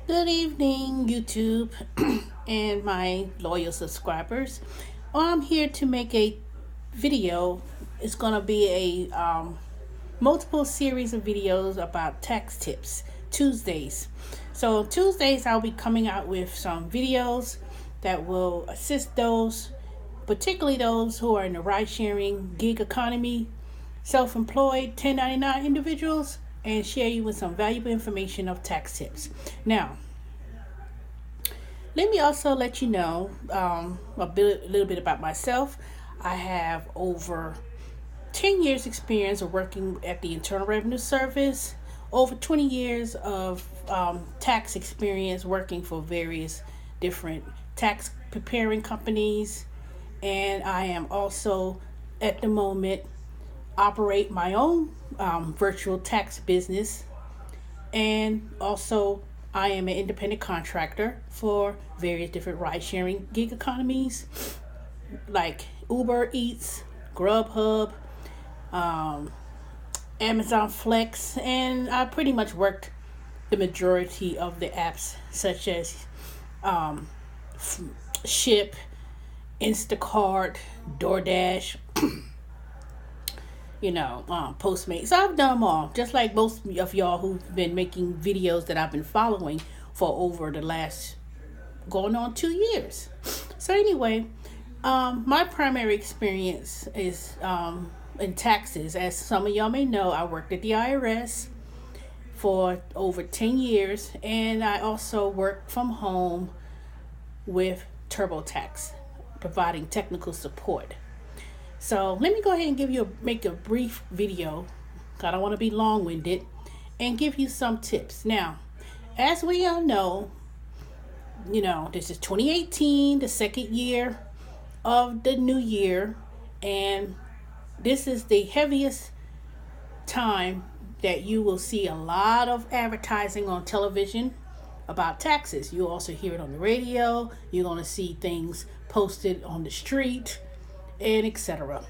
Good evening, YouTube, and my loyal subscribers. I'm here to make a video. It's going to be a multiple series of videos about tax tips Tuesdays. So Tuesdays, I'll be coming out with some videos that will assist those, particularly those who are in the ride-sharing gig economy, self-employed 1099 individuals, and share you with some valuable information of tax tips. Now, let me also let you know a little bit about myself. I have over 10 years experience of working at the Internal Revenue Service, over 20 years of tax experience working for various different tax preparing companies, and I am also at the moment operate my own virtual tax business, and also I am an independent contractor for various different ride sharing gig economies like Uber Eats, Grubhub, um, Amazon Flex, and I pretty much worked the majority of the apps such as um, Ship, Instacart, DoorDash, Postmates. So I've done them all, just like most of y'all who've been making videos that I've been following for over the last going on 2 years. So anyway, my primary experience is in taxes. As some of y'all may know, I worked at the IRS for over 10 years, and I also worked from home with TurboTax, providing technical support. So let me go ahead and make a brief video. I don't want to be long-winded, and give you some tips. Now, as we all know, this is 2018, the second year of the new year, and this is the heaviest time that you will see a lot of advertising on television about taxes. You'll also hear it on the radio. You're going to see things posted on the street, and etc.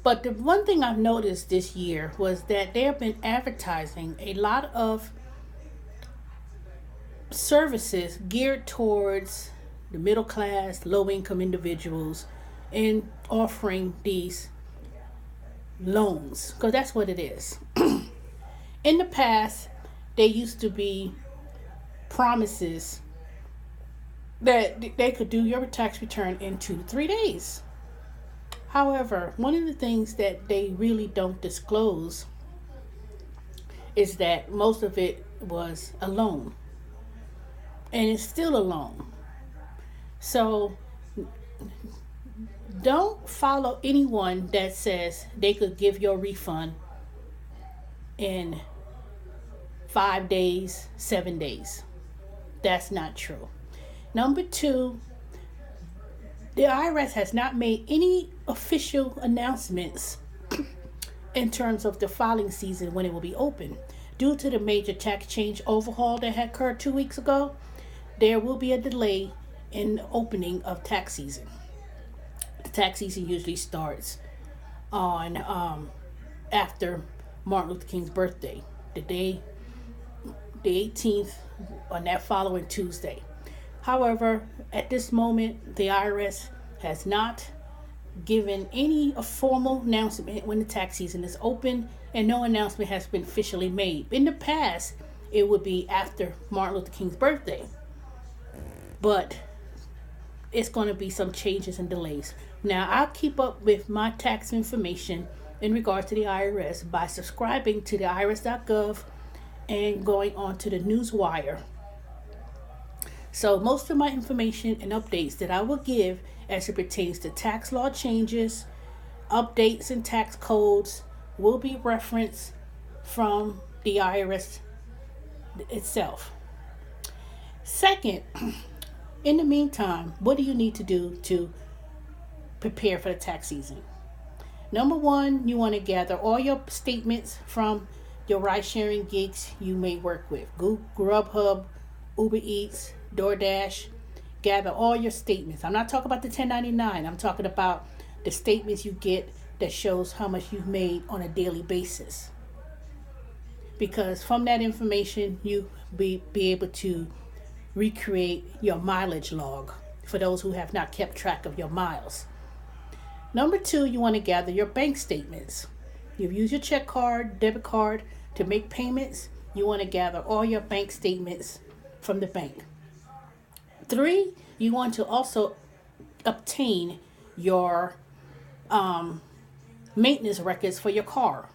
But the one thing I've noticed this year was that they have been advertising a lot of services geared towards the middle class, low income individuals, and offering these loans, because that's what it is. In the past, they used to be promises that they could do your tax return in 2 to 3 days. However, one of the things that they really don't disclose is that most of it was a loan, and it's still a loan. So don't follow anyone that says they could give your refund in 5 days, 7 days. That's not true. Number two, the IRS has not made any official announcements in terms of the filing season when it will be open. Due to the major tax change overhaul that had occurred 2 weeks ago, there will be a delay in the opening of tax season. The tax season usually starts on after Martin Luther King's birthday, the 18th, on that following Tuesday. However, at this moment, the IRS has not given any formal announcement when the tax season is open, and no announcement has been officially made. In the past, it would be after Martin Luther King's birthday, but it's going to be some changes and delays. Now, I'll keep up with my tax information in regards to the IRS by subscribing to the irs.gov and going on to the Newswire. So most of my information and updates that I will give as it pertains to tax law changes, updates, and tax codes will be referenced from the IRS itself. Second, in the meantime, what do you need to do to prepare for the tax season? Number one, you want to gather all your statements from your ride-sharing gigs you may work with. Grubhub, Uber Eats, DoorDash. Gather all your statements. I'm not talking about the 1099. I'm talking about the statements you get that shows how much you've made on a daily basis. because from that information you be able to recreate your mileage log for those who have not kept track of your miles. Number 2, you want to gather your bank statements. You've used your check card, debit card to make payments. You want to gather all your bank statements from the bank. 3, you want to also obtain your maintenance records for your car.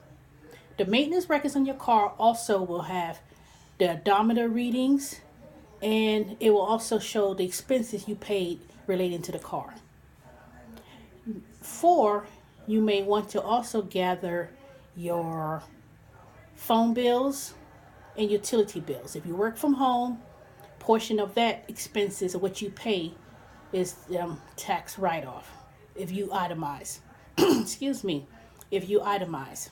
The maintenance records on your car also will have the odometer readings, and it will also show the expenses you paid relating to the car. 4, you may want to also gather your phone bills and utility bills. If you work from home, portion of that expenses of what you pay is tax write-off if you itemize. Excuse me, if you itemize.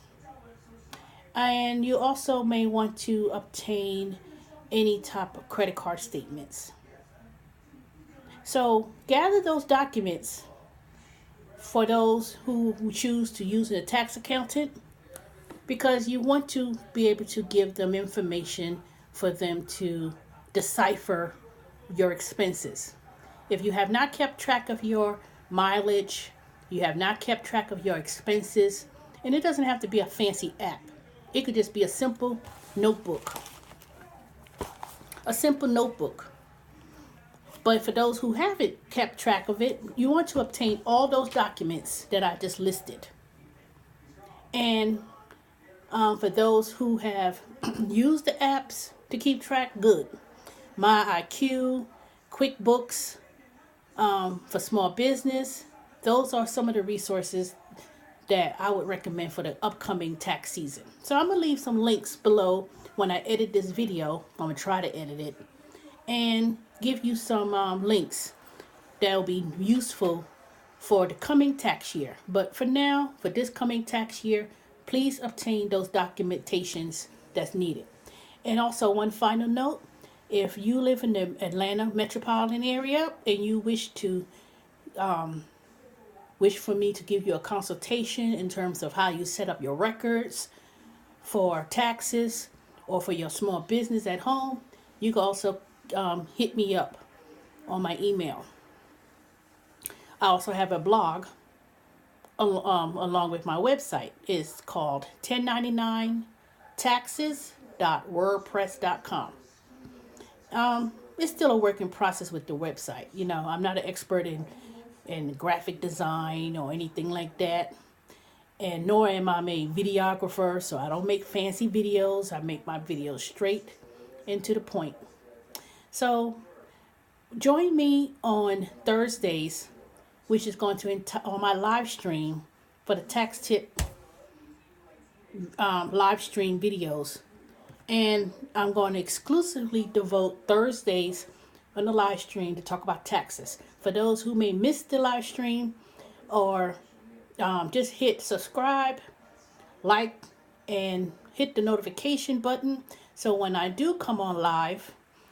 And you also may want to obtain any type of credit card statements. So gather those documents for those who choose to use a tax accountant, because you want to be able to give them information for them to decipher your expenses. If you have not kept track of your mileage, you have not kept track of your expenses, and it doesn't have to be a fancy app. It could just be a simple notebook. A simple notebook. But for those who haven't kept track of it, you want to obtain all those documents that I just listed. And for those who have used the apps to keep track, good. My IQ, QuickBooks, for small business, those are some of the resources that I would recommend for the upcoming tax season. So I'm going to leave some links below when I edit this video. I'm going to try to edit it and give you some links that will be useful for the coming tax year. But for now, for this coming tax year, please obtain those documentations that's needed. And also one final note, if you live in the Atlanta metropolitan area and you wish for me to give you a consultation in terms of how you set up your records for taxes or for your small business at home, you can also hit me up on my email. I also have a blog along with my website. It's called 1099taxes.wordpress.com. It's still a work in process with the website. You know, I'm not an expert in graphic design or anything like that. And nor am I a videographer, so I don't make fancy videos. I make my videos straight and to the point. So join me on Thursdays, which is going to on my live stream for the tax tip live stream videos. And I'm going to exclusively devote Thursdays on the live stream to talk about taxes. For those who may miss the live stream, or just hit subscribe, like, and hit the notification button. So when I do come on live,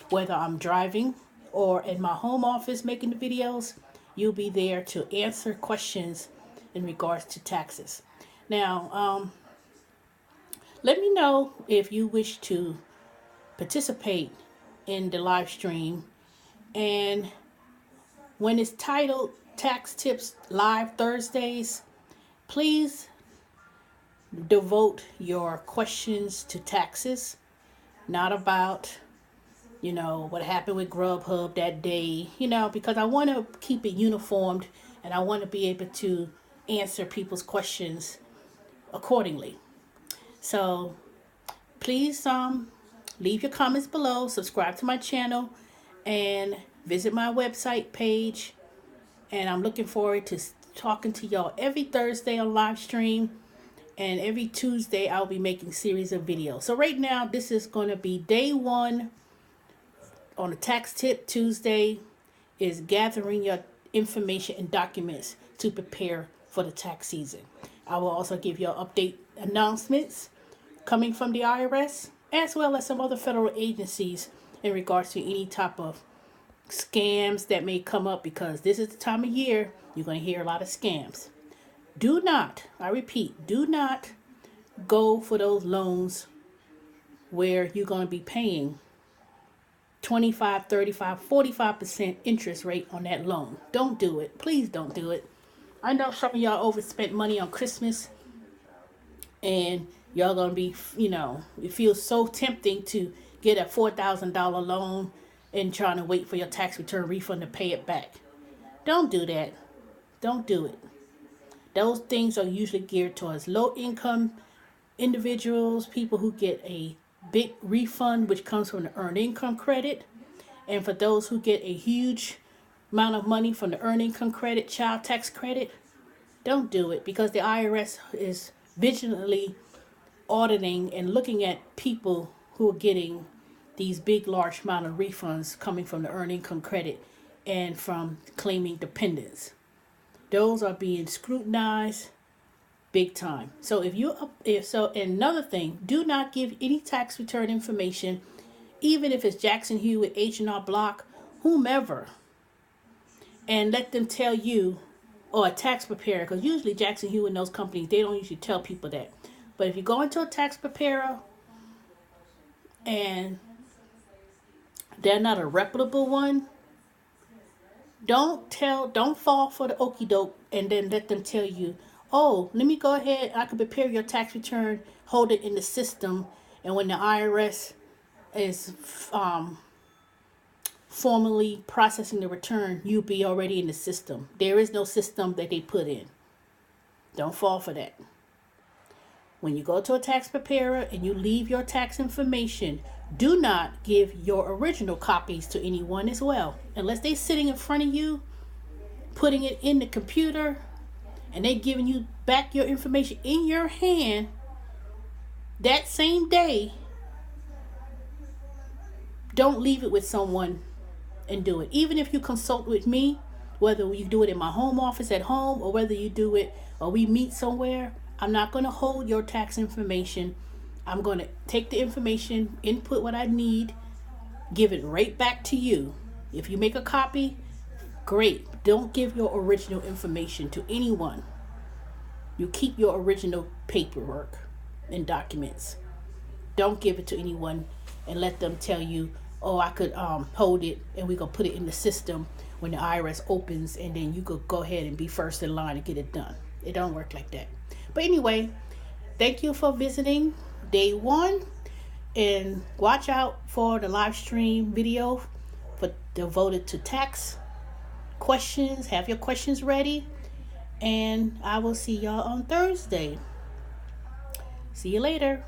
whether I'm driving or in my home office making the videos, you'll be there to answer questions in regards to taxes. Now, let me know if you wish to participate in the live stream. And when it's titled Tax Tips Live Thursdays, please devote your questions to taxes, not about, you know, what happened with Grubhub that day, you know, because I want to keep it uniformed and I want to be able to answer people's questions accordingly. So please leave your comments below, subscribe to my channel, and visit my website page. And I'm looking forward to talking to y'all every Thursday on live stream, and every Tuesday I'll be making series of videos. So right now this is going to be day 1 on the Tax Tip Tuesday, is gathering your information and documents to prepare for the tax season. I will also give you update announcements coming from the IRS, as well as some other federal agencies in regards to any type of scams that may come up, because this is the time of year you're going to hear a lot of scams. Do not, I repeat, do not go for those loans where you're going to be paying 25, 35, 45% interest rate on that loan. Don't do it. Please don't do it. I know some of y'all overspent money on Christmas, and y'all going to be, it feels so tempting to get a $4,000 loan and trying to wait for your tax return refund to pay it back. Don't do that. Don't do it. Those things are usually geared towards low income individuals, people who get a big refund, which comes from the earned income credit. And for those who get a huge amount of money from the earned income credit, child tax credit, don't do it, because the IRS is vigilantly auditing and looking at people who are getting these big, large amount of refunds coming from the earned income credit and from claiming dependents. Those are being scrutinized big time. So another thing, do not give any tax return information, even if it's Jackson Hewitt, H&R Block, whomever, and let them tell you, or a tax preparer, because usually Jackson Hewitt and those companies, they don't usually tell people that. But if you go into a tax preparer and they're not a reputable one, don't fall for the okie doke and then let them tell you, oh, let me go ahead, I can prepare your tax return, hold it in the system, and when the IRS is formally processing the return, you'll be already in the system. There is no system that they put in. Don't fall for that. When you go to a tax preparer and you leave your tax information, do not give your original copies to anyone as well. Unless they're sitting in front of you, putting it in the computer, and they giving you back your information in your hand that same day. Don't leave it with someone and do it. Even if you consult with me, whether you do it in my home office at home or whether you do it or we meet somewhere, I'm not going to hold your tax information. I'm going to take the information, input what I need, give it right back to you. If you make a copy, great. Don't give your original information to anyone. You keep your original paperwork and documents. Don't give it to anyone and let them tell you, oh, I could hold it and we're going to put it in the system when the IRS opens, and then you could go ahead and be first in line and get it done. It don't work like that. But anyway, thank you for visiting day 1, and watch out for the live stream video devoted to tax questions. Have your questions ready, and I will see y'all on Thursday. See you later.